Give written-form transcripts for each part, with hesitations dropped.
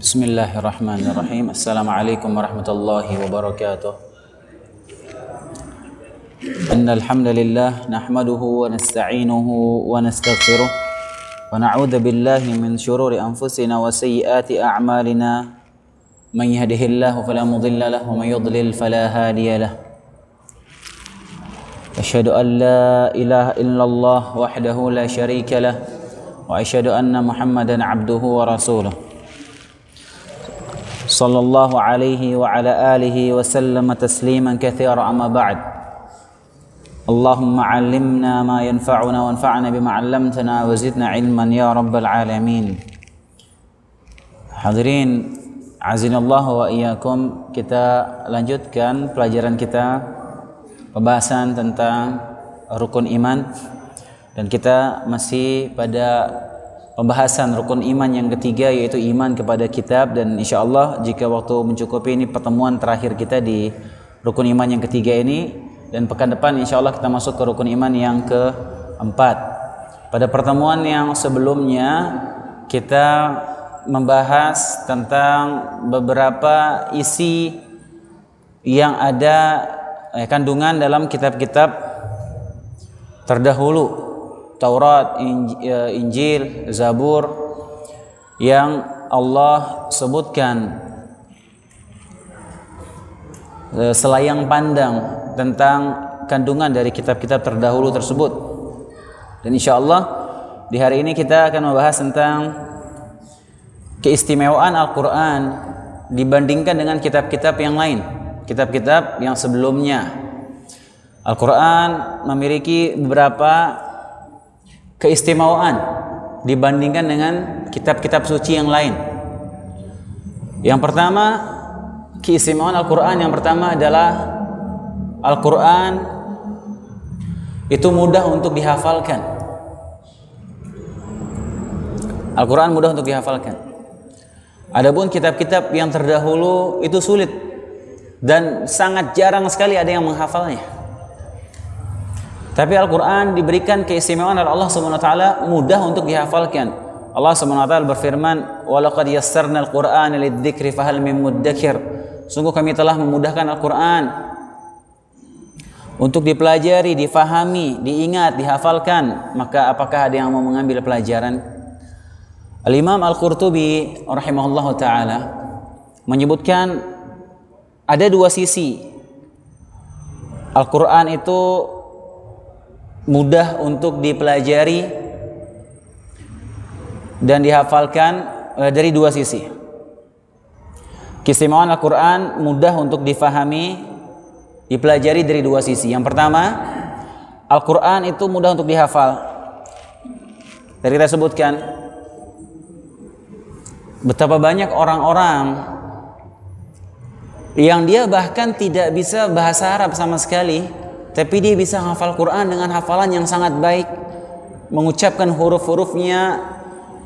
Bismillahirrahmanirrahim. Assalamualaikum warahmatullahi wabarakatuh. Innal hamdalillah nahmaduhu wa nasta'inuhu wa nastaghfiruh wa na'udzu billahi min shururi anfusina wa sayyiati a'malina. Man yahdihillahu fala mudilla lahu wa man yudlil fala hadiya lahu. Asyhadu an la ilaha illallah wahdahu la syarika lah wa asyhadu anna Muhammadan abduhu wa rasuluh. Sallallahu alaihi wa ala alihi wa sallama tasliman katsira amma ba'd. Allahumma 'allimna ma yanfa'una wanfa'na bima 'allamtana wa zidna 'ilman ya rabbal alamin. Hadirin azinallahu wa iyyakum, kita lanjutkan pelajaran kita, pembahasan tentang rukun iman, dan kita masih pada pembahasan rukun iman yang ketiga, yaitu iman kepada kitab. Dan insyaallah jika waktu mencukupi, ini pertemuan terakhir kita di rukun iman yang ketiga ini, dan pekan depan insyaallah kita masuk ke rukun iman yang keempat. Pada pertemuan yang sebelumnya kita membahas tentang beberapa isi yang ada kandungan dalam kitab-kitab terdahulu, Taurat, Injil, Zabur, yang Allah sebutkan selayang pandang tentang kandungan dari kitab-kitab terdahulu tersebut. Dan insyaallah di hari ini kita akan membahas tentang keistimewaan Al-Quran dibandingkan dengan kitab-kitab yang lain, kitab-kitab yang sebelumnya. Al-Quran memiliki beberapa keistimewaan dibandingkan dengan kitab-kitab suci yang lain. Yang pertama, keistimewaan Al-Quran yang pertama adalah Al-Quran itu mudah untuk dihafalkan. Al-Quran mudah untuk dihafalkan. Adapun kitab-kitab yang terdahulu itu sulit dan sangat jarang sekali ada yang menghafalnya. Tapi Al-Quran diberikan keistimewaan oleh Allah SWT, mudah untuk dihafalkan. Allah SWT berfirman, وَلَقَدْ يَسَّرْنَا الْقُرْآنَ لِلذِّكْرِ فَهَلْ مِن مُدَّكِرٍ. Sungguh kami telah memudahkan Al-Quran untuk dipelajari, difahami, diingat, dihafalkan. Maka apakah ada yang mau mengambil pelajaran? Al-Imam Al-Qurtubi rahimahullah ta'ala menyebutkan ada dua sisi. Al-Quran itu mudah untuk dipelajari dan dihafalkan dari dua sisi. Keistimewaan Al-Quran mudah untuk difahami, dipelajari dari dua sisi. Yang pertama, Al-Quran itu mudah untuk dihafal. Tadi kita sebutkan betapa banyak orang-orang yang dia bahkan tidak bisa bahasa Arab sama sekali, tapi dia bisa hafal Quran dengan hafalan yang sangat baik, mengucapkan huruf-hurufnya,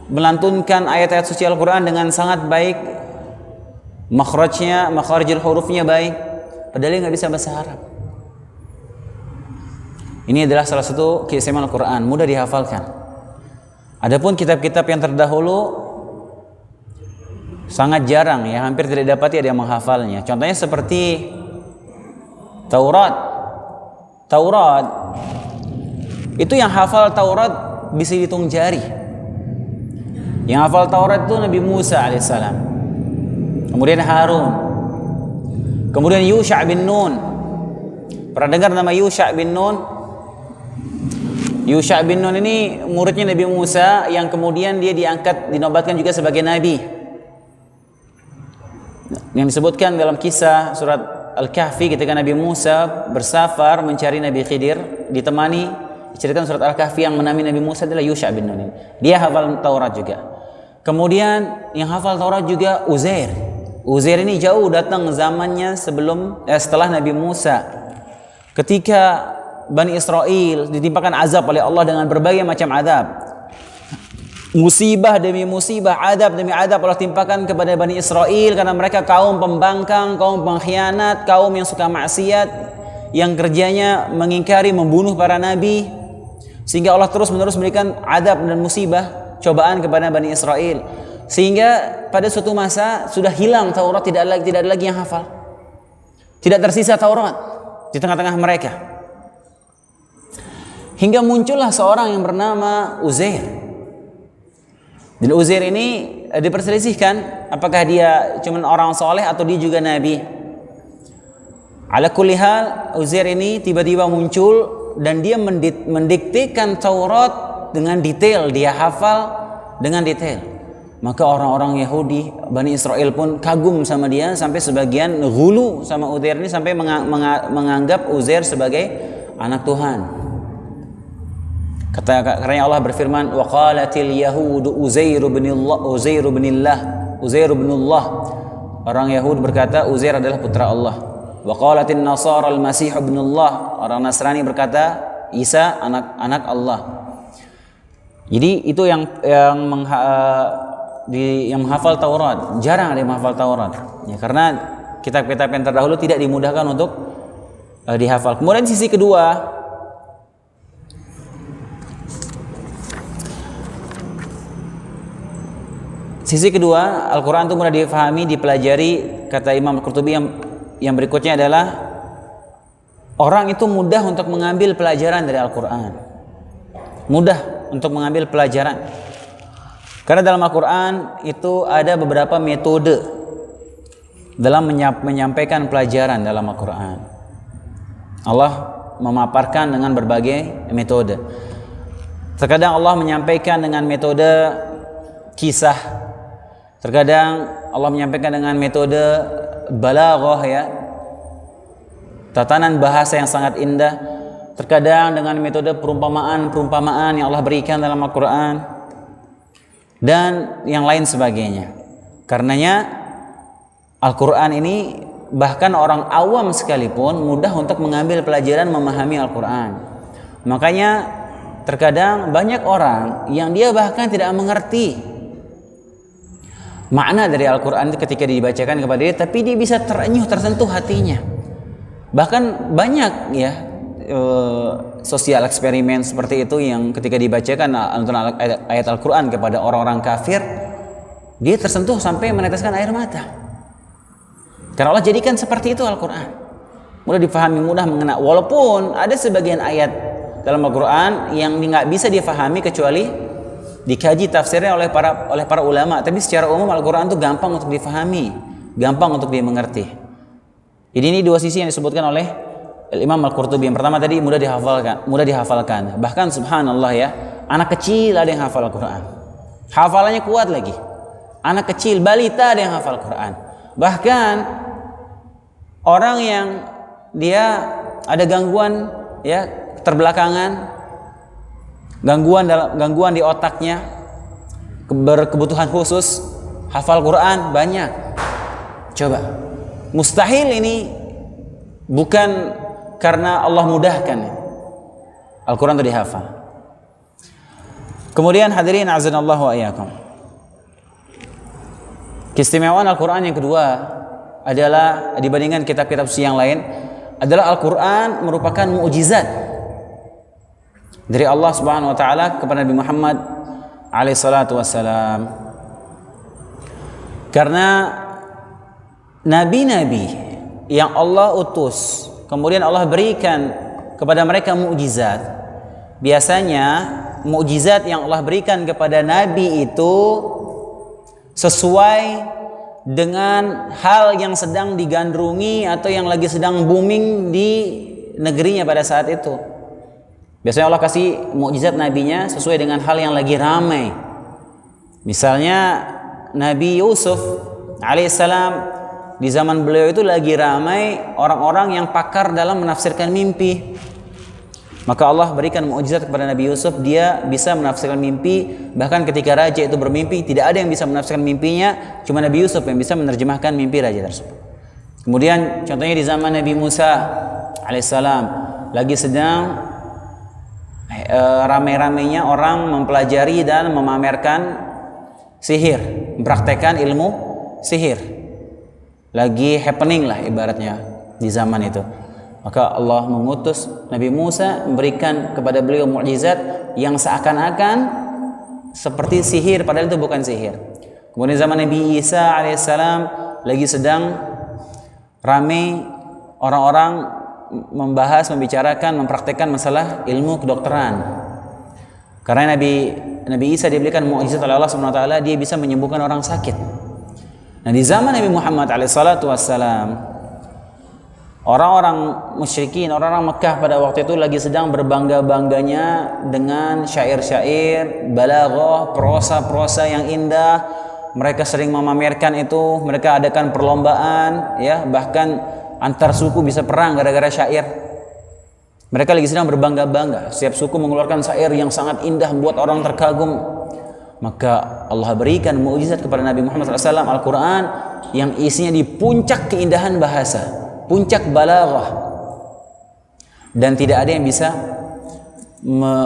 melantunkan ayat-ayat suci Al-Quran dengan sangat baik, makhrajnya, makharijul hurufnya baik, padahal dia nggak bisa bahasa Arab. Ini adalah salah satu keistimewaan Al-Quran, mudah dihafalkan. Adapun kitab-kitab yang terdahulu sangat jarang, ya, hampir tidak dapati ada yang menghafalnya. Contohnya seperti Taurat itu yang hafal Taurat bisa dihitung jari. Yang hafal Taurat itu Nabi Musa alaihissalam, kemudian Harun, kemudian Yusha bin Nun. Pernah dengar nama Yusha bin Nun? Yusha bin Nun ini muridnya Nabi Musa yang kemudian dia diangkat, dinobatkan juga sebagai nabi, yang disebutkan dalam kisah surat Al-Kahfi ketika Nabi Musa bersafar mencari Nabi Khidir, ditemani, diceritakan surat Al-Kahfi, yang menamai Nabi Musa adalah Yusha bin Nun. Dia hafal Taurat juga. Kemudian yang hafal Taurat juga Uzair. Uzair ini jauh datang zamannya setelah Nabi Musa. Ketika Bani Israel ditimpakan azab oleh Allah dengan berbagai macam azab, musibah demi musibah, adab demi adab Allah timpakan kepada Bani Israel karena mereka kaum pembangkang, kaum pengkhianat, kaum yang suka maksiat, yang kerjanya mengingkari, membunuh para nabi, sehingga Allah terus menerus memberikan adab dan musibah, cobaan kepada Bani Israel. Sehingga pada suatu masa sudah hilang Taurat, tidak ada lagi yang hafal. Tidak tersisa Taurat di tengah-tengah mereka. Hingga muncullah seorang yang bernama Uzair. Dan Uzair ini diperselisihkan apakah dia cuma orang soleh atau dia juga nabi. Ala kulli hal, Uzair ini tiba-tiba muncul dan dia mendiktekan Taurat dengan detail, dia hafal dengan detail. Maka orang-orang Yahudi, Bani Israel pun kagum sama dia, sampai sebagian ghulu sama Uzair ini, sampai menganggap Uzair sebagai anak Tuhan. Karena Allah berfirman, wa qalatil yahudu Uzair bin Allah. Orang Yahudi berkata Uzair adalah putra Allah. Wa qalatin nasara al-masih ibn Allah. Orang Nasrani berkata Isa anak Allah. Jadi itu yang menghafal Taurat. Jarang ada yang menghafal Taurat. Ya, karena kitab-kitab yang terdahulu tidak dimudahkan untuk dihafal. Kemudian sisi kedua, Al-Quran itu mudah difahami, dipelajari. Kata Imam Al-Qurtubi yang berikutnya adalah orang itu mudah untuk mengambil pelajaran dari Al-Quran. Mudah untuk mengambil pelajaran. Karena dalam Al-Quran itu ada beberapa metode dalam menyampaikan pelajaran dalam Al-Quran. Allah memaparkan dengan berbagai metode. Terkadang Allah menyampaikan dengan metode kisah. Terkadang Allah menyampaikan dengan metode balaghah, ya, tatanan bahasa yang sangat indah. Terkadang dengan metode perumpamaan yang Allah berikan dalam Al-Quran dan yang lain sebagainya. Karenanya Al-Quran ini bahkan orang awam sekalipun mudah untuk mengambil pelajaran, memahami Al-Quran. Makanya terkadang banyak orang yang dia bahkan tidak mengerti makna dari Al-Quran ketika dibacakan kepada dia, tapi dia bisa terenyuh, tersentuh hatinya. Bahkan banyak, ya, sosial eksperimen seperti itu yang ketika dibacakan ayat Al-Quran kepada orang-orang kafir, dia tersentuh sampai meneteskan air mata. Karena Allah jadikan seperti itu Al-Quran, mudah difahami, mudah mengena. Walaupun ada sebagian ayat dalam Al-Quran yang nggak bisa difahami kecuali dikaji tafsirnya oleh para ulama, tapi secara umum Al-Quran itu gampang untuk difahami, gampang untuk dimengerti. Jadi ini dua sisi yang disebutkan oleh Imam Al-Qurtubi. Yang pertama tadi mudah dihafalkan. Bahkan subhanallah, ya, anak kecil ada yang hafal Al-Quran, hafalannya kuat lagi. Anak kecil, balita ada yang hafal Al-Quran. Bahkan orang yang dia ada gangguan, ya, keterbelakangan, gangguan di otaknya, berkebutuhan khusus, hafal Quran banyak. Coba, mustahil ini bukan karena Allah mudahkan Al-Quran itu dihafal. Kemudian hadirin azanallahu wa iyyakum, keistimewaan Al-Quran yang kedua adalah dibandingkan kitab-kitab suci yang lain adalah Al-Quran merupakan mukjizat dari Allah Subhanahu wa taala kepada Nabi Muhammad alaihi salatu wassalam. Karena nabi-nabi yang Allah utus, kemudian Allah berikan kepada mereka mukjizat. Biasanya mukjizat yang Allah berikan kepada nabi itu sesuai dengan hal yang sedang digandrungi atau yang lagi sedang booming di negerinya pada saat itu. Biasanya Allah kasih mukjizat nabinya sesuai dengan hal yang lagi ramai. Misalnya Nabi Yusuf alaihissalam, di zaman beliau itu lagi ramai orang-orang yang pakar dalam menafsirkan mimpi. Maka Allah berikan mukjizat kepada Nabi Yusuf, dia bisa menafsirkan mimpi. Bahkan ketika raja itu bermimpi, tidak ada yang bisa menafsirkan mimpinya, cuma Nabi Yusuf yang bisa menerjemahkan mimpi raja tersebut. Kemudian contohnya di zaman Nabi Musa alaihissalam, lagi sedang ramai-ramainya orang mempelajari dan memamerkan sihir, mempraktekkan ilmu sihir. Lagi happening lah ibaratnya di zaman itu. Maka Allah mengutus Nabi Musa, memberikan kepada beliau mukjizat yang seakan-akan seperti sihir, padahal itu bukan sihir. Kemudian zaman Nabi Isa alaihissalam lagi sedang ramai orang-orang membicarakan, mempraktekkan masalah ilmu kedokteran. Karena Nabi Isa diberikan mukjizat oleh Allah Subhanahu wa taala, dia bisa menyembuhkan orang sakit. Nah, di zaman Nabi Muhammad alaihissalatu wassalam, orang-orang musyrikin, orang-orang Mekah pada waktu itu lagi sedang berbangga-bangganya dengan syair-syair, balaghah, prosa-prosa yang indah. Mereka sering memamerkan itu, mereka adakan perlombaan, ya, bahkan antar suku bisa perang gara-gara syair. Mereka lagi sedang berbangga-bangga. Setiap suku mengeluarkan syair yang sangat indah, membuat orang terkagum. Maka Allah berikan mukjizat kepada Nabi Muhammad SAW, Al-Quran, yang isinya di puncak keindahan bahasa, puncak balaghah, dan tidak ada yang bisa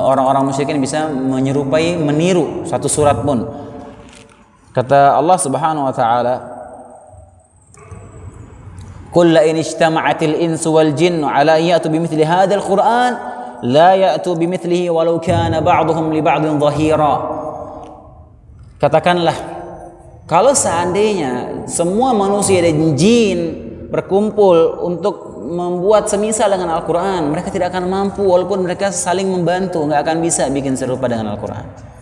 orang-orang musyrikin bisa menyerupai, meniru satu surat pun. Kata Allah Subhanahu wa taala, "Qul la in ijtama'atil insu wal jinnu 'ala an ya'tu bimithli hadzal Qur'an la ya'tu bimithlihi walau kana ba'dhum li ba'dhin dhahira." Katakanlah, kalau seandainya semua manusia dan jin berkumpul untuk membuat semisal dengan Al-Quran, mereka tidak akan mampu, walaupun mereka saling membantu, nggak akan bisa bikin serupa dengan Al-Quran.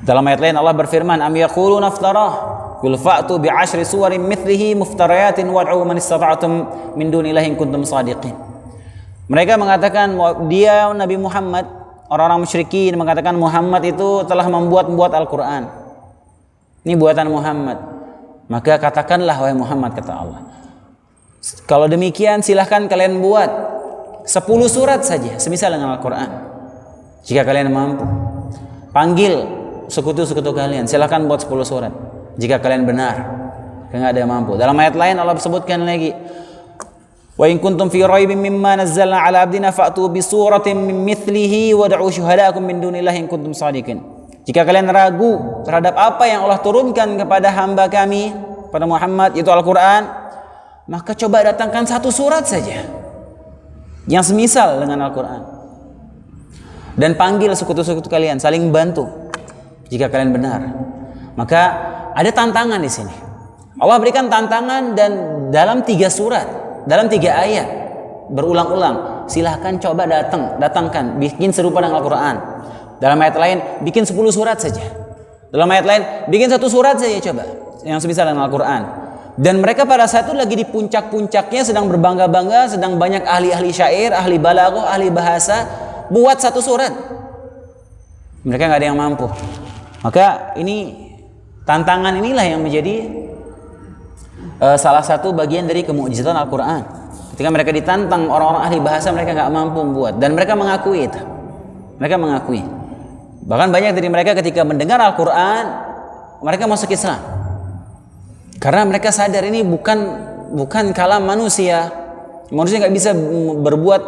Dalam ayat lain Allah berfirman, "Am yaquluna iftarah qul fa'tu bi'ashri suwarin mithlihi muftariyatin wad'u man istata'tum min dunillahi in kuntum shadiqin." Mereka mengatakan, dia Nabi Muhammad, orang-orang musyrikin mengatakan Muhammad itu telah membuat Al-Quran. Ini buatan Muhammad. Maka katakanlah, wahai Muhammad, kata Allah, kalau demikian silahkan kalian buat 10 surat saja semisal dengan Al-Quran. Jika kalian mampu, panggil sekutu-sekutu kalian, silahkan buat 10 surat jika kalian benar. Enggak ada yang mampu. Dalam ayat lain Allah sebutkan lagi, wa in kuntum fi raibin mimma nazzalna ala abdina fa'tu bi suratin min mithlihi wad'u syuhadaakum min dunillahi in kuntum shadiqin. Jika kalian ragu terhadap apa yang Allah turunkan kepada hamba kami, pada Muhammad, itu Al-Quran, maka coba datangkan satu surat saja yang semisal dengan Al-Quran, dan panggil sekutu-sekutu kalian, saling bantu jika kalian benar. Maka ada tantangan di sini. Allah berikan tantangan, dan dalam 3 surat, dalam 3 ayat berulang-ulang, silahkan coba datangkan, bikin serupa dengan Al-Quran. Dalam ayat lain bikin 10 surat saja. Dalam ayat lain bikin 1 surat saja coba yang semisal dengan Al-Quran. Dan mereka pada saat itu lagi di puncak-puncaknya, sedang berbangga-bangga, sedang banyak ahli-ahli syair, ahli balaghah, ahli bahasa, buat 1 surat. Mereka nggak ada yang mampu. Maka ini tantangan inilah yang menjadi salah satu bagian dari kemukjizatan Al-Quran. Ketika mereka ditantang orang-orang ahli bahasa, mereka nggak mampu membuat, dan mereka mengakui itu. Mereka mengakui. Bahkan banyak dari mereka ketika mendengar Al-Quran, mereka masuk Islam. Karena mereka sadar ini bukan kalam manusia. Manusia nggak bisa berbuat,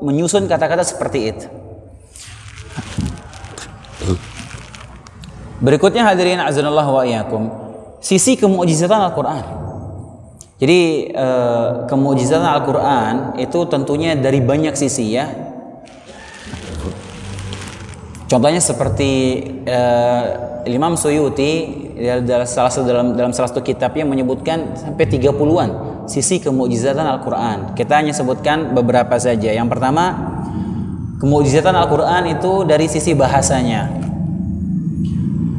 menyusun kata-kata seperti itu. Berikutnya hadirin azanallah wa iyyakum, sisi kemukjizatan Al-Quran. Jadi kemukjizatan Al-Quran itu tentunya dari banyak sisi, ya. Contohnya seperti Imam Suyuti dalam salah satu kitabnya menyebutkan sampai 30-an sisi kemukjizatan Al-Quran. Kita hanya sebutkan beberapa saja. Yang pertama, kemukjizatan Al-Quran itu dari sisi bahasanya.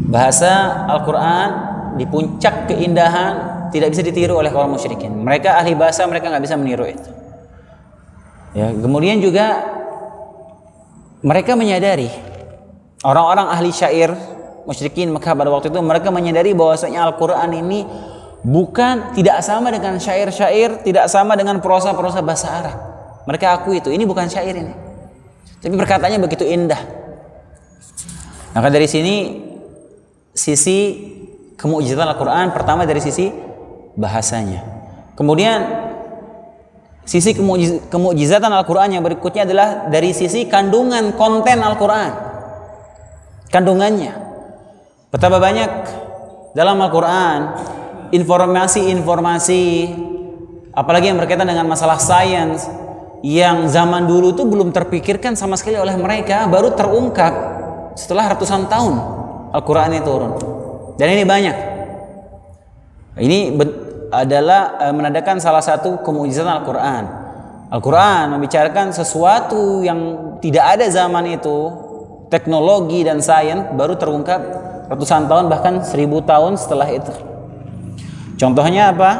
Bahasa Al-Quran di puncak keindahan, tidak bisa ditiru oleh kaum musyrikin. Mereka ahli bahasa, mereka nggak bisa meniru itu. Ya, kemudian juga mereka menyadari, orang-orang ahli syair musyrikin Mekah pada waktu itu, mereka menyadari bahwasanya Al-Quran ini tidak sama dengan syair-syair, tidak sama dengan prosa-prosa bahasa Arab. Mereka akui itu, ini bukan syair ini, tapi perkataannya begitu indah. Maka dari sini sisi kemukjizatan Al-Quran pertama dari sisi bahasanya. Kemudian sisi kemukjizatan Al-Quran yang berikutnya adalah dari sisi kandungan konten Al-Quran, kandungannya. Betapa banyak dalam Al-Quran informasi-informasi, apalagi yang berkaitan dengan masalah sains, yang zaman dulu itu belum terpikirkan sama sekali oleh mereka, baru terungkap setelah ratusan tahun Al-Quran ini turun. Dan ini banyak. Ini adalah menandakan salah satu kemujizatan Al-Quran. Al-Quran membicarakan sesuatu yang tidak ada zaman itu, teknologi dan sains baru terungkap ratusan tahun bahkan 1000 tahun setelah itu. Contohnya apa?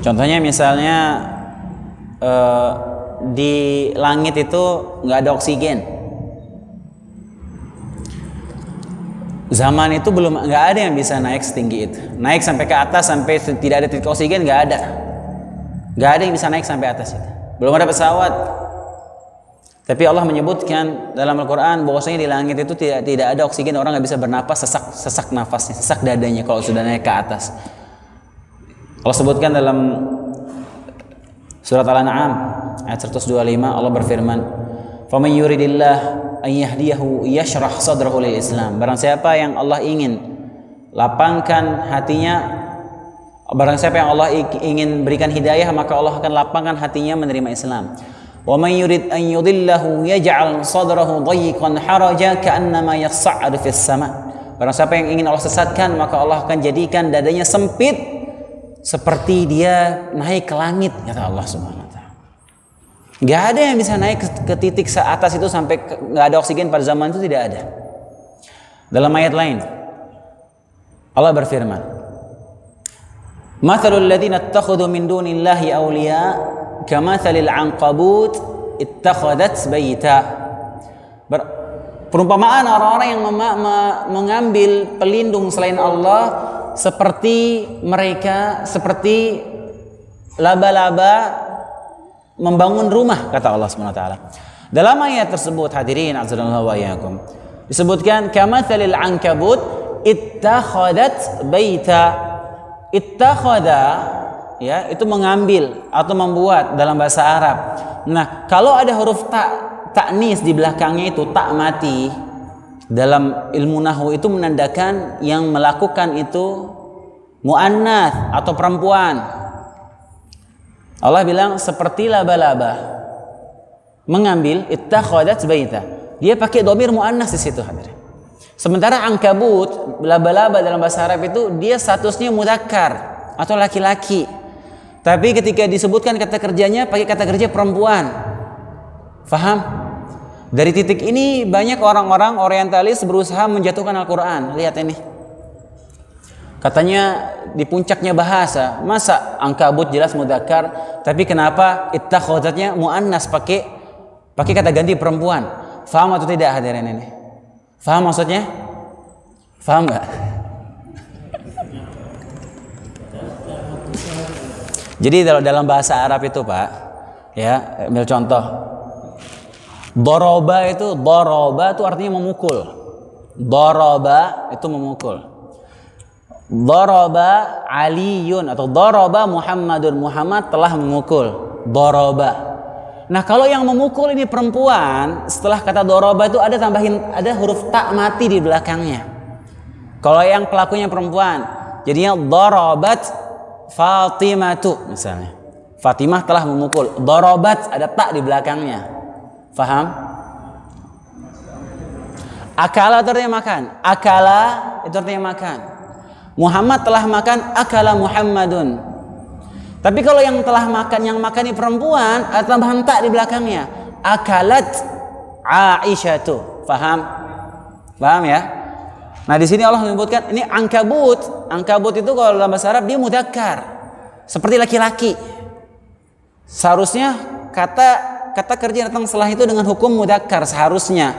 Contohnya misalnya di langit itu nggak ada oksigen. Zaman itu belum, nggak ada yang bisa naik setinggi itu, naik sampai ke atas sampai tidak ada titik oksigen, nggak ada yang bisa naik sampai atas itu. Belum ada pesawat. Tapi Allah menyebutkan dalam Al-Quran bahwasanya di langit itu tidak ada oksigen, orang nggak bisa bernapas, sesak nafasnya, sesak dadanya kalau sudah naik ke atas. Allah sebutkan dalam surat Al-An'am ayat 125, Allah berfirman, "Faman yuridillah an yahdiyahu yashrah sadrahu lil Islam." Barang siapa yang Allah ingin lapangkan hatinya, barang siapa yang Allah ingin berikan hidayah, maka Allah akan lapangkan hatinya menerima Islam. "Wa man yurid an yudillahu yaj'al sadrahu dhayiqan haraja ka'annama yas'adu fis sama." Barang siapa yang ingin Allah sesatkan, maka Allah akan jadikan dadanya sempit seperti dia naik ke langit, kata Allah Subhanahu wa taala. Enggak ada yang bisa naik ke titik atas itu sampai enggak ada oksigen pada zaman itu, tidak ada. Dalam ayat lain Allah berfirman, "Mathalul ladzina ittakhadhu min dunillahi awliya kamathalil 'anqabut ittakhadat baita." Perumpamaan orang-orang yang mengambil pelindung selain Allah seperti mereka, seperti laba-laba membangun rumah, kata Allah Subhanahu wa taala. Dalam ayat tersebut, hadirin azza wa iyyakum, disebutkan kamathalil ankabut ittakhadat baita. Ittakhadha, ya, itu mengambil atau membuat dalam bahasa Arab. Nah, kalau ada huruf ta'nis di belakangnya itu tak mati, dalam ilmu nahwu itu menandakan yang melakukan itu muannats atau perempuan. Allah bilang seperti laba-laba mengambil, ittakhadat baita. Dia pakai dhamir muannats di situ, hadirin. Sementara ankabut, laba-laba dalam bahasa Arab itu dia statusnya mudzakkar atau laki-laki. Tapi ketika disebutkan kata kerjanya pakai kata kerja perempuan. Faham? Dari titik ini banyak orang-orang orientalis berusaha menjatuhkan Al-Quran. Lihat ini. Katanya di puncaknya bahasa, masa ankabut jelas mudzakkar, tapi kenapa ittakhadatnya muannas pakai kata ganti perempuan? Faham atau tidak hadirin ini? Faham maksudnya? Faham enggak? Jadi dalam bahasa Arab itu, Pak, ya, ambil contoh. Doroba itu artinya memukul. Doroba itu memukul. Doroba Aliyun atau doroba Muhammadun, Muhammad telah memukul. Doroba. Nah, kalau yang memukul ini perempuan, setelah kata doroba itu ada huruf tak mati di belakangnya. Kalau yang pelakunya perempuan, jadinya dorobat Fatimatu misalnya. Fatimah telah memukul. Dorobat ada tak di belakangnya. Faham? Akala itu artinya makan. Akala itu artinya makan. Muhammad telah makan. Akala Muhammadun. Tapi kalau yang telah makan, yang makan ini perempuan, ada tambahan tak di belakangnya. Akalat Aisyatu. Faham? Paham ya? Nah, di sini Allah menyebutkan ini ankabut. Ankabut itu kalau dalam bahasa Arab dia mudzakkar, seperti laki-laki. Seharusnya kata kerja datang setelah itu dengan hukum mudzakkar seharusnya.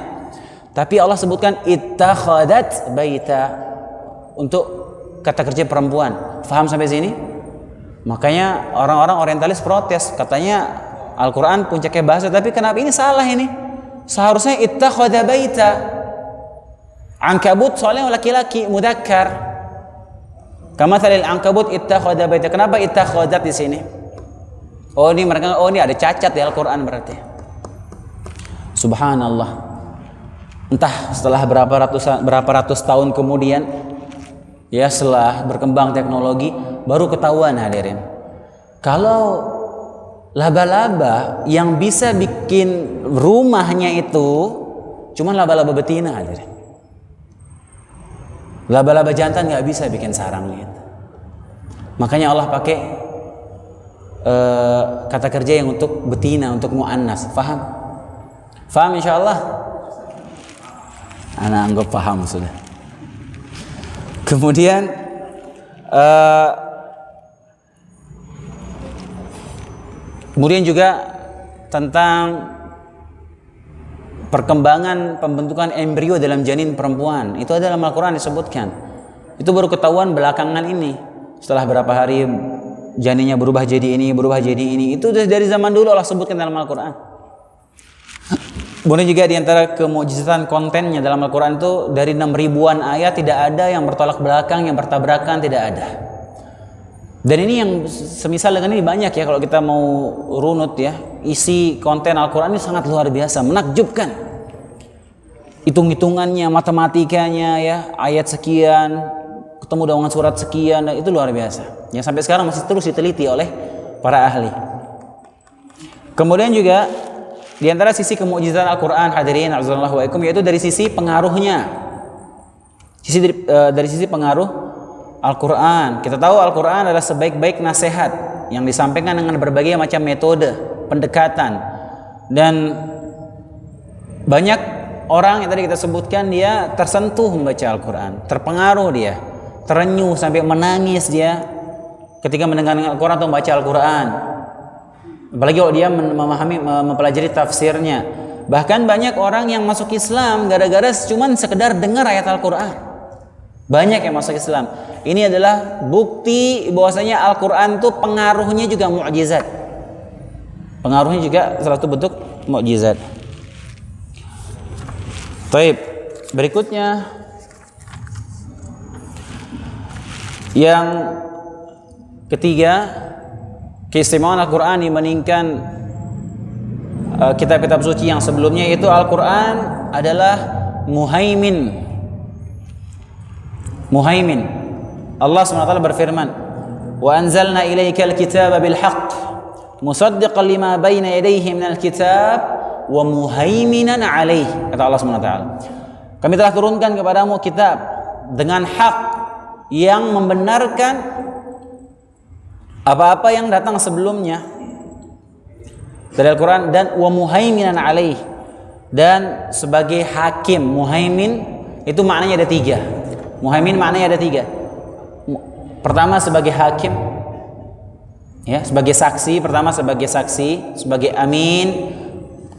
Tapi Allah sebutkan ittakhadat baita untuk kata kerja perempuan. Faham sampai sini? Makanya orang-orang orientalis protes, katanya Al-Quran puncaknya bahasa, tapi kenapa ini salah ini? Seharusnya ittakhadha baita. Ankabut soalnya laki-laki mudzakkar. Kamathalil ankabut ittakhadha baita. Kenapa ittakhadat di sini? Oh ini ada cacat di Al-Quran berarti. Subhanallah. Entah setelah berapa ratus tahun kemudian, ya, setelah berkembang teknologi, baru ketahuan hadirin. Kalau laba-laba yang bisa bikin rumahnya itu cuma laba-laba betina hadirin. Laba-laba jantan nggak bisa bikin sarang gitu. Makanya Allah pakai kata kerja yang untuk betina, untuk muannas. Faham? Faham insyaallah? Ana anggap paham sudah. Kemudian juga tentang perkembangan pembentukan embrio dalam janin perempuan. Itu ada dalam Al-Quran disebutkan. Itu baru ketahuan belakangan ini. Setelah berapa hari janinnya berubah jadi ini, berubah jadi ini. Itu dari zaman dulu Allah sebutkan dalam Al-Quran. Kemudian juga diantara kemukjizatan kontennya dalam Al-Quran itu dari 6.000-an ayat tidak ada yang bertolak belakang, yang bertabrakan, tidak ada. Dan ini yang semisal dengan ini banyak ya, kalau kita mau runut ya, isi konten Al-Quran ini sangat luar biasa, menakjubkan. Hitung-hitungannya, matematikanya ya, ayat sekian ketemu dengan surat sekian, itu luar biasa. Yang sampai sekarang masih terus diteliti oleh para ahli. Kemudian juga di antara sisi kemukjizatan Al-Quran, hadirin azallahu wa ikum, yaitu dari sisi pengaruhnya. Dari sisi pengaruh Al-Quran. Kita tahu Al-Quran adalah sebaik-baik nasihat yang disampaikan dengan berbagai macam metode pendekatan. Dan banyak orang yang tadi kita sebutkan, dia tersentuh membaca Al-Quran, terpengaruh dia, terenyuh sampai menangis dia ketika mendengar Al-Quran atau membaca Al-Quran. Apalagi kalau dia mempelajari tafsirnya. Bahkan banyak orang yang masuk Islam gara-gara cuman sekedar dengar ayat Al-Quran. Banyak yang masuk Islam. Ini adalah bukti bahwasanya Al-Quran itu pengaruhnya juga mukjizat. Pengaruhnya juga salah satu bentuk mukjizat. Baik, berikutnya yang ketiga, keistimewaan Al-Quran dibandingkan kitab-kitab suci yang sebelumnya, yaitu Al-Quran adalah muhaimin. Muhaimin. Allah SWT berfirman, "Wa anzalna ilaikal kitaba bil haqq musaddiqan lima baina yadayhi minal kitab wa muhaiminan 'alaihi." Kata Allah SWT, kami telah turunkan kepadamu kitab dengan hak yang membenarkan apa-apa yang datang sebelumnya dari Al-Quran, dan wa muhaiminan 'alaihi, dan sebagai hakim. Muhaimin itu maknanya ada tiga. Muhaimin maknanya ada tiga. Pertama sebagai hakim, ya, sebagai saksi. Pertama sebagai saksi, sebagai amin,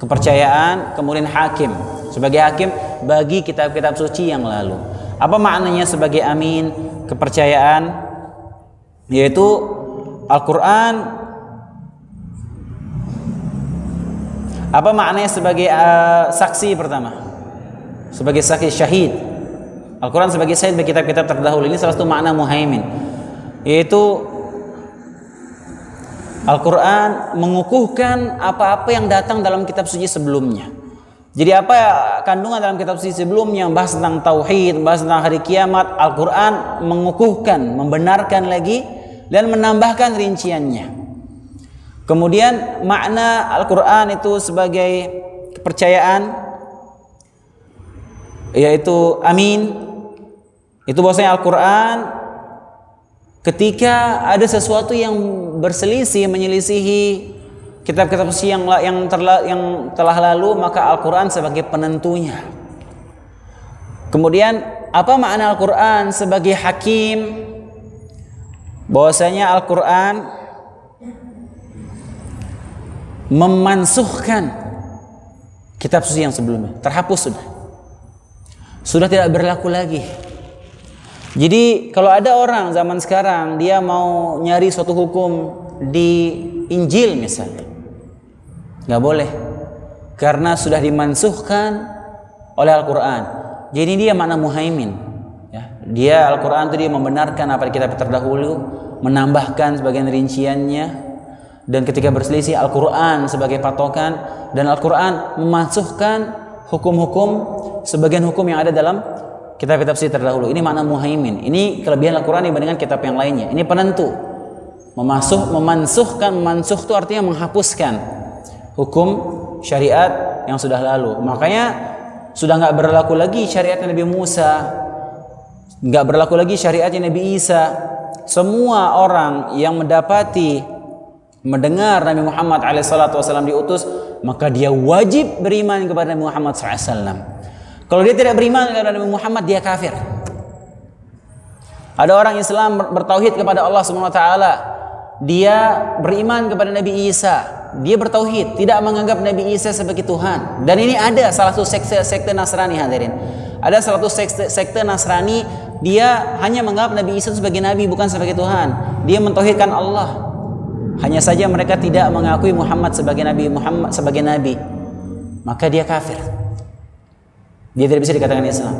kepercayaan. Kemudian hakim, sebagai hakim bagi kitab-kitab suci yang lalu. Apa maknanya sebagai amin, kepercayaan? Yaitu Al-Quran. Apa maknanya sebagai saksi? Pertama sebagai saksi, syahid. Al-Quran sebagai syahid bagi kitab-kitab terdahulu. Ini salah satu makna muhaimin, yaitu Al-Quran mengukuhkan apa-apa yang datang dalam kitab suci sebelumnya. Jadi apa kandungan dalam kitab suci sebelumnya, membahas tentang tauhid, membahas tentang hari kiamat, Al-Quran mengukuhkan, membenarkan lagi, dan menambahkan rinciannya. Kemudian makna Al-Quran itu sebagai kepercayaan, yaitu amin. Itu bahwasanya Al-Quran ketika ada sesuatu yang berselisih, menyelisihi kitab-kitab suci yang telah lalu, maka Al-Quran sebagai penentunya. Kemudian apa makna Al-Quran sebagai hakim? Bahwasanya Al-Quran memansuhkan kitab suci yang sebelumnya, terhapus sudah tidak berlaku lagi. Jadi kalau ada orang zaman sekarang dia mau nyari suatu hukum di Injil misalnya, nggak boleh, karena sudah dimansuhkan oleh Al-Quran. Jadi dia makna muhaimin, ya. Dia Al-Quran itu dia membenarkan apa di kitab terdahulu, menambahkan sebagian rinciannya, dan ketika berselisih Al-Quran sebagai patokan, dan Al-Quran memansuhkan hukum-hukum, sebagian hukum yang ada dalam kitab-kitab suci terdahulu. Ini makna muhaimin. Ini kelebihan Al-Quran dibandingkan kitab yang lainnya. Ini penentu. Memansuhkan, memansuh itu artinya menghapuskan hukum syariat yang sudah lalu. Makanya sudah nggak berlaku lagi syariat Nabi Musa Nggak berlaku lagi syariatnya Nabi Isa. Semua orang yang mendengar Nabi Muhammad SAW diutus, maka dia wajib beriman kepada Nabi Muhammad SAW. Kalau dia tidak beriman kepada Nabi Muhammad, dia kafir. Ada orang Islam bertauhid kepada Allah SWT, dia beriman kepada Nabi Isa, dia bertauhid, tidak menganggap Nabi Isa sebagai Tuhan. Dan ini ada salah satu sekte Nasrani, hadirin. Ada salah satu sekte Nasrani, dia hanya menganggap Nabi Isa sebagai Nabi, bukan sebagai Tuhan. Dia mentauhidkan Allah. Hanya saja mereka tidak mengakui Muhammad sebagai Nabi, maka dia kafir. Dia tidak bisa dikatakan Islam.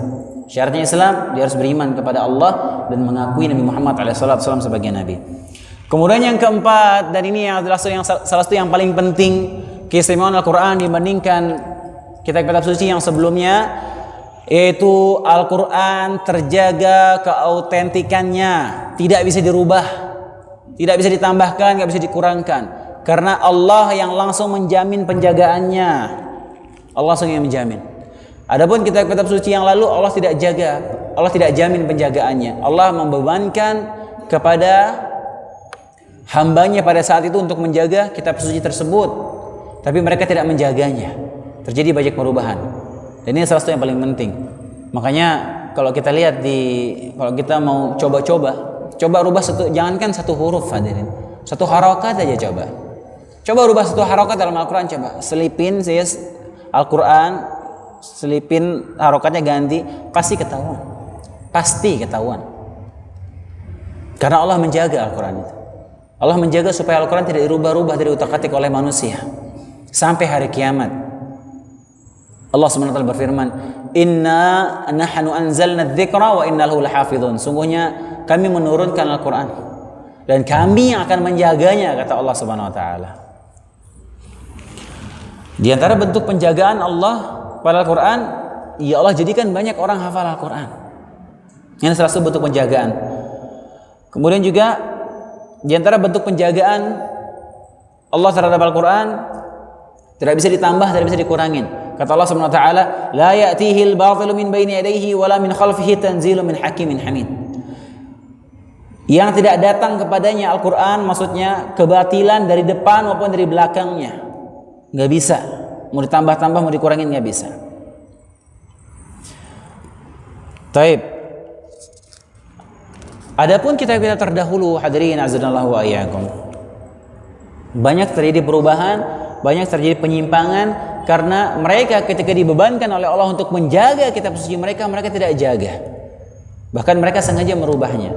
Syaratnya Islam, dia harus beriman kepada Allah dan mengakui Nabi Muhammad SAW sebagai Nabi. Kemudian yang keempat, dan ini adalah salah satu yang paling penting, keistimewaan Al-Quran dibandingkan kitab-kitab suci yang sebelumnya, yaitu Al-Quran terjaga keautentikannya, tidak bisa dirubah, tidak bisa ditambahkan, tidak bisa dikurangkan, karena Allah yang langsung menjamin penjagaannya. Allah langsung yang menjamin. Adapun kitab-kitab suci yang lalu Allah tidak jaga, Allah tidak jamin penjagaannya. Allah membebankan kepada hambanya pada saat itu untuk menjaga kitab suci tersebut, tapi mereka tidak menjaganya. Terjadi banyak perubahan. Dan ini salah satu yang paling penting. Makanya kalau kita lihat kalau kita mau coba rubah jangankan satu huruf, hadirin, satu harokat aja coba rubah satu harokat dalam Al-Quran. Coba selipin Al-Quran, selipin harokatnya ganti, pasti ketahuan. Karena Allah menjaga Al-Quran itu. Allah menjaga supaya Al-Quran tidak dirubah-rubah, tidak diutak-atik oleh manusia sampai hari kiamat. Allah SWT berfirman, Inna nahnu anzalna dzikra wa inna lahu lahafidhun. Sungguhnya kami menurunkan Al-Quran dan kami yang akan menjaganya, kata Allah SWT. Di antara bentuk penjagaan Allah pada Al-Quran, ya Allah jadikan banyak orang hafal Al-Quran. Ini salah satu bentuk penjagaan. Kemudian juga di antara bentuk penjagaan Allah terhadap Al-Quran, tidak bisa ditambah, tidak bisa dikurangin. Kata Allah SWT, La ya'tihil batilu min baini yadayhi wala min khalfihi tanzilu min hakimin hamid. Yang tidak datang kepadanya Al-Quran, maksudnya kebatilan dari depan maupun dari belakangnya, nggak bisa. Mau ditambah-tambah, mau dikurangin, nggak bisa. Taib. Adapun kitab-kitab terdahulu, hadirin azanallahu wa iyyakum, banyak terjadi perubahan, banyak terjadi penyimpangan karena mereka ketika dibebankan oleh Allah untuk menjaga kitab suci mereka tidak jaga. Bahkan mereka sengaja merubahnya.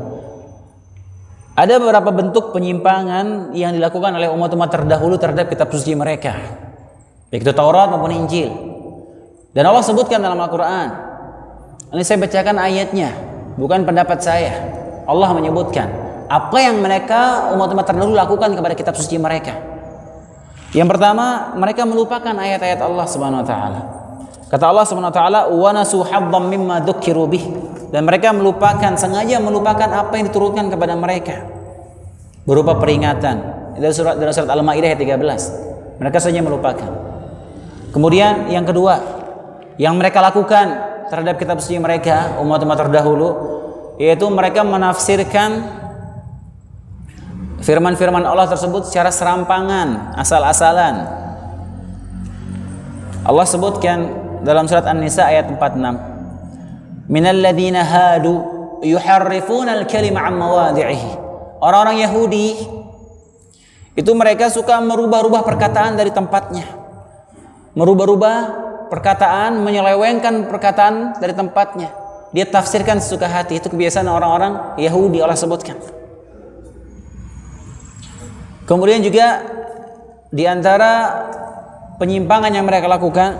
Ada beberapa bentuk penyimpangan yang dilakukan oleh umat-umat terdahulu terhadap kitab suci mereka, baik itu Taurat maupun Injil. Dan Allah sebutkan dalam Al-Quran. Ini saya bacakan ayatnya, bukan pendapat saya. Allah menyebutkan apa yang mereka umat-umat terdahulu lakukan kepada kitab suci mereka. Yang pertama, mereka melupakan ayat-ayat Allah Subhanahu wa taala. Kata Allah Subhanahu wa taala, "Wa nasu haddam mimma dzukiru bih." Dan mereka sengaja melupakan apa yang diturunkan kepada mereka berupa peringatan. Dalam surat Al-Maidah ayat 13. Mereka saja melupakan. Kemudian yang kedua, yang mereka lakukan terhadap kitab suci mereka, umat-umat terdahulu, yaitu mereka menafsirkan firman-firman Allah tersebut secara serampangan, asal-asalan. Allah sebutkan dalam surat An-Nisa ayat 46, "Minal ladzina hadu yuharrifuna al-kalima 'an mawadhi'ihi." Orang-orang Yahudi itu mereka suka merubah-rubah perkataan dari tempatnya. Merubah-rubah perkataan, menyelewengkan perkataan dari tempatnya. Dia tafsirkan sesuka hati. Itu kebiasaan orang-orang Yahudi, Allah sebutkan. Kemudian juga di antara penyimpangan yang mereka lakukan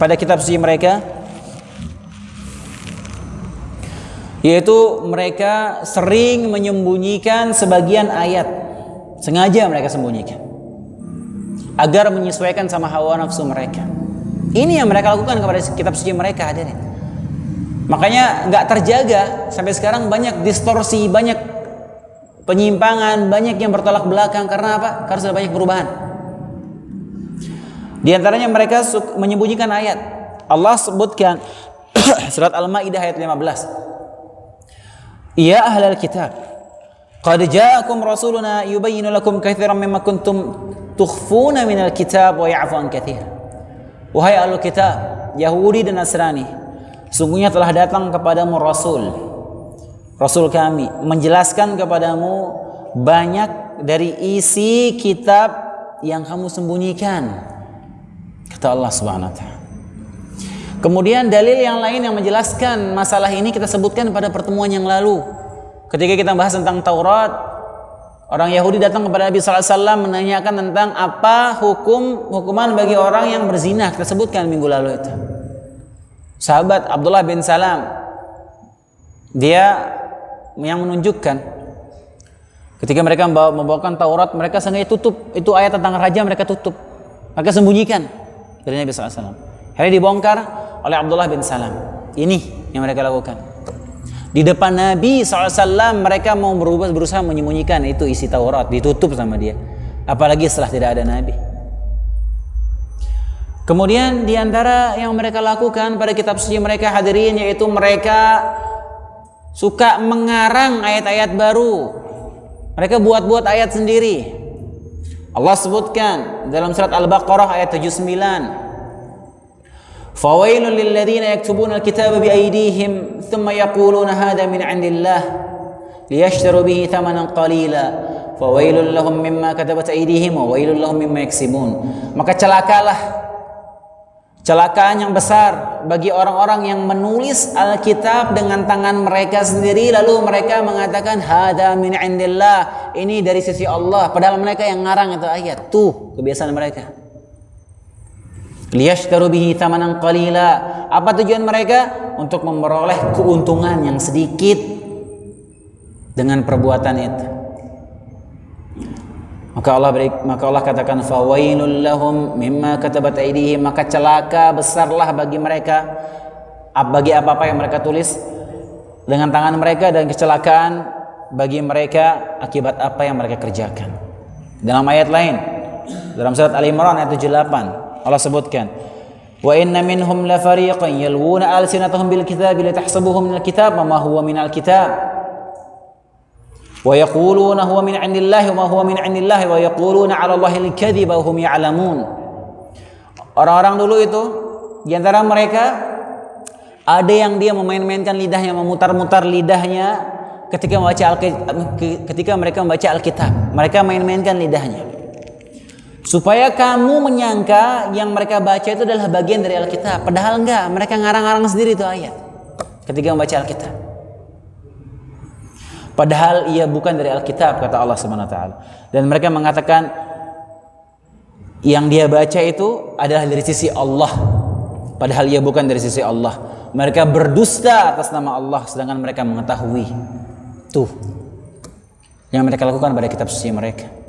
pada kitab suci mereka, yaitu mereka sering menyembunyikan sebagian ayat. Sengaja mereka sembunyikan agar menyesuaikan sama hawa nafsu mereka. Ini yang mereka lakukan kepada kitab suci mereka, hadirin. Makanya nggak terjaga sampai sekarang, banyak distorsi, banyak penyimpangan, banyak yang bertolak belakang. Karena apa? Karena sudah banyak perubahan. Di antaranya mereka menyembunyikan ayat. Allah sebutkan surat Al-Maidah ayat 15. Ya ahlal kitab, qad ja'akum rasuluna yubayyinu lakum katsiran mimma kuntum tukhfuna minal kitab wa ya'fu an katsir. Wahai ahlul kitab, Yahudi dan Nasrani, sungguhnya telah datang kepadamu Rasul kami menjelaskan kepadamu banyak dari isi kitab yang kamu sembunyikan, kata Allah Subhanahu wa taala. Kemudian dalil yang lain yang menjelaskan masalah ini kita sebutkan pada pertemuan yang lalu. Ketika kita bahas tentang Taurat, orang Yahudi datang kepada Nabi sallallahu alaihi wasallam menanyakan tentang apa hukuman bagi orang yang berzina. Kita sebutkan minggu lalu itu. Sahabat Abdullah bin Salam, dia yang menunjukkan ketika mereka membawakan Taurat, mereka sengaja tutup itu ayat tentang raja, mereka tutup, mereka sembunyikan dari Nabi sallallahu alaihi wasallam. Akhirnya dibongkar oleh Abdullah bin Salam. Ini yang mereka lakukan di depan Nabi SAW. Mereka mau berusaha menyembunyikan itu isi Taurat, ditutup sama dia, apalagi setelah tidak ada Nabi. Kemudian diantara yang mereka lakukan pada kitab suci mereka, hadirin, yaitu mereka suka mengarang ayat-ayat baru. Mereka buat-buat ayat sendiri. Allah sebutkan dalam surat Al-Baqarah ayat 79, فَوَيْلٌ لِلَّذِينَ يَكْتُبُونَ الْكِتَابَ بِأَيْدِيهِمْ ثُمَّ يَقُولُونَ هَذَا مِنْ عِنْدِ اللَّهِ لِيَشْتَرُوا بِهِ ثَمَنًا قَلِيلًا فَوَيْلٌ لَهُمْ مِمَّا كَتَبَتْ أَيْدِيهِمْ وَوَيْلٌ لَهُمْ مِمَّا يَكْسِبُونَ. Maka celakaan yang besar bagi orang-orang yang menulis Alkitab dengan tangan mereka sendiri, lalu mereka mengatakan hada min indillah, ini dari sisi Allah, padahal mereka yang ngarang itu ayat. Tuh kebiasaan mereka. Liyashtaru bihi thamanan qalila. Apa tujuan mereka? Untuk memperoleh keuntungan yang sedikit dengan perbuatan itu. Maka Allah katakan fawailul lahum mimma katabat aydihim, maka celaka besarlah bagi mereka, bagi apa-apa yang mereka tulis dengan tangan mereka, dan kecelakaan bagi mereka akibat apa yang mereka kerjakan. Dalam ayat lain, dalam surat Al-Imran ayat 78, Allah sebutkan, wa inna minhum la fariqan yalwuna alsinatahum bil kitabi litahsabuhu minal kitab wa ma huwa minal kitab wa yaquluna huwa min indillahi wa ma huwa min indillahi wa yaquluna 'ala Allahi al-kadhiba wa hum ya'lamun. Orang-orang dulu itu di antara mereka ada yang dia memain-mainkan lidahnya, memutar-mutar lidahnya ketika mereka membaca Alkitab. Mereka main-mainkan lidahnya supaya kamu menyangka yang mereka baca itu adalah bagian dari Alkitab, padahal enggak, mereka ngarang-ngarang sendiri itu ayat ketika membaca Alkitab, padahal ia bukan dari Alkitab, kata Allah Subhanahu wa taala. Dan mereka mengatakan yang dia baca itu adalah dari sisi Allah, padahal ia bukan dari sisi Allah. Mereka berdusta atas nama Allah sedangkan mereka mengetahui. Tuh yang mereka lakukan pada kitab suci mereka.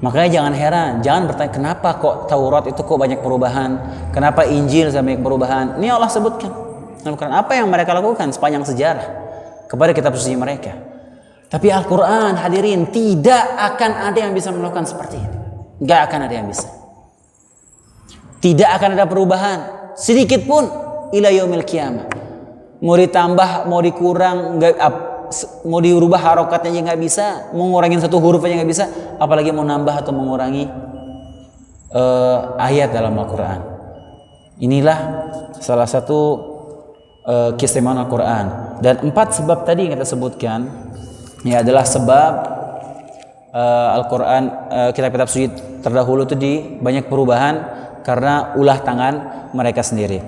Makanya jangan heran, jangan bertanya kenapa kok Taurat itu kok banyak perubahan, kenapa Injil banyak perubahan. Ini Allah sebutkan apa yang mereka lakukan sepanjang sejarah kepada kitab suci mereka. Tapi Al-Quran, hadirin, tidak akan ada yang bisa melakukan seperti ini. Gak akan ada yang bisa. Tidak akan ada perubahan sedikit pun ila yaumil qiyamah. Mau ditambah, mau dikurang, mau dirubah harokatnya aja nggak bisa, mau ngurangin satu huruf aja nggak bisa, apalagi mau nambah atau mengurangi ayat dalam Al-Quran. Inilah salah satu keistimewaan Al-Quran. Dan 4 sebab tadi yang kita sebutkan, ya, adalah sebab Al-Quran, kitab-kitab suci terdahulu itu banyak perubahan karena ulah tangan mereka sendiri.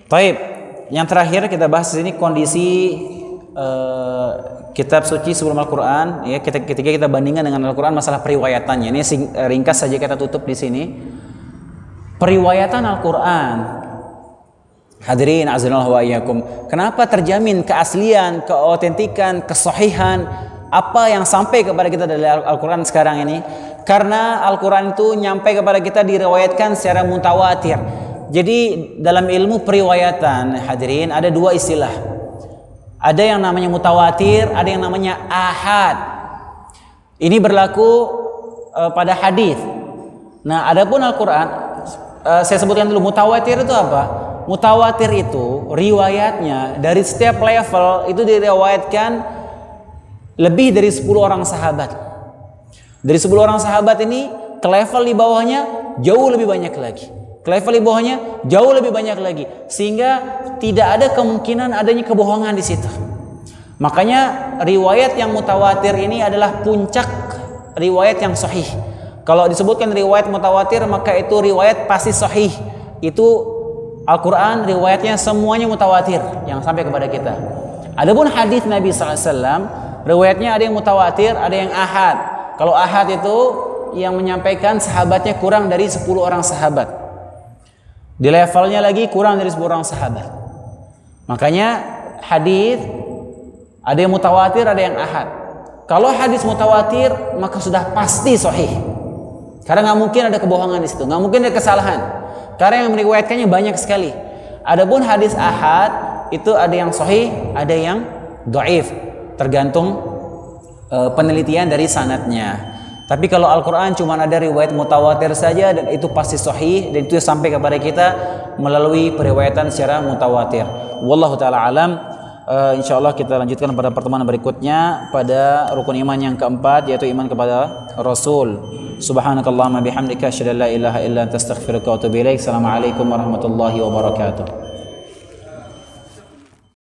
Taib, yang terakhir kita bahas di sini kondisi kitab suci sebelum Al-Quran, ya, ketika kita bandingkan dengan Al-Quran, masalah periwayatannya. Ini ringkas saja kita tutup di sini. Periwayatan Al-Quran, hadirin azanallahu wa iyyakum, kenapa terjamin keaslian, keautentikan, kesahihan apa yang sampai kepada kita dari Al-Quran sekarang ini? Karena Al-Quran itu nyampe kepada kita diriwayatkan secara mutawatir. Jadi dalam ilmu periwayatan, hadirin, ada 2 istilah. Ada yang namanya mutawatir, ada yang namanya ahad. Ini berlaku pada hadis. Nah, adapun Al-Quran, saya sebutkan dulu mutawatir itu apa? Mutawatir itu riwayatnya dari setiap level itu diriwayatkan lebih dari 10 orang sahabat. Dari 10 orang sahabat ini ke level di bawahnya jauh lebih banyak lagi. Ke level di bawahnya jauh lebih banyak lagi, sehingga tidak ada kemungkinan adanya kebohongan di situ. Makanya riwayat yang mutawatir ini adalah puncak riwayat yang sahih. Kalau disebutkan riwayat mutawatir, maka itu riwayat pasti sahih. Itu Al-Quran riwayatnya semuanya mutawatir yang sampai kepada kita. Adapun hadis Nabi SAW, riwayatnya ada yang mutawatir, ada yang ahad. Kalau ahad itu yang menyampaikan sahabatnya kurang dari 10 orang sahabat. Di levelnya lagi kurang dari 10 orang sahabat. Makanya hadis ada yang mutawatir, ada yang ahad. Kalau hadis mutawatir, maka sudah pasti sahih. Karena nggak mungkin ada kebohongan di situ, nggak mungkin ada kesalahan. Karena yang meriwayatkannya banyak sekali. Adapun hadis ahad itu ada yang sahih, ada yang dhaif, tergantung penelitian dari sanadnya. Tapi kalau Al-Quran cuma ada riwayat mutawatir saja, dan itu pasti sahih, dan itu sampai kepada kita melalui periwayatan secara mutawatir. Wallahu ta'ala alam. InsyaAllah kita lanjutkan pada pertemuan berikutnya pada rukun iman yang keempat, yaitu iman kepada Rasul. Subhanakallahumma bihamdika asyhadu an la ilaha illa anta astaghfiruka wa atubu ilaik. Assalamualaikum warahmatullahi wabarakatuh.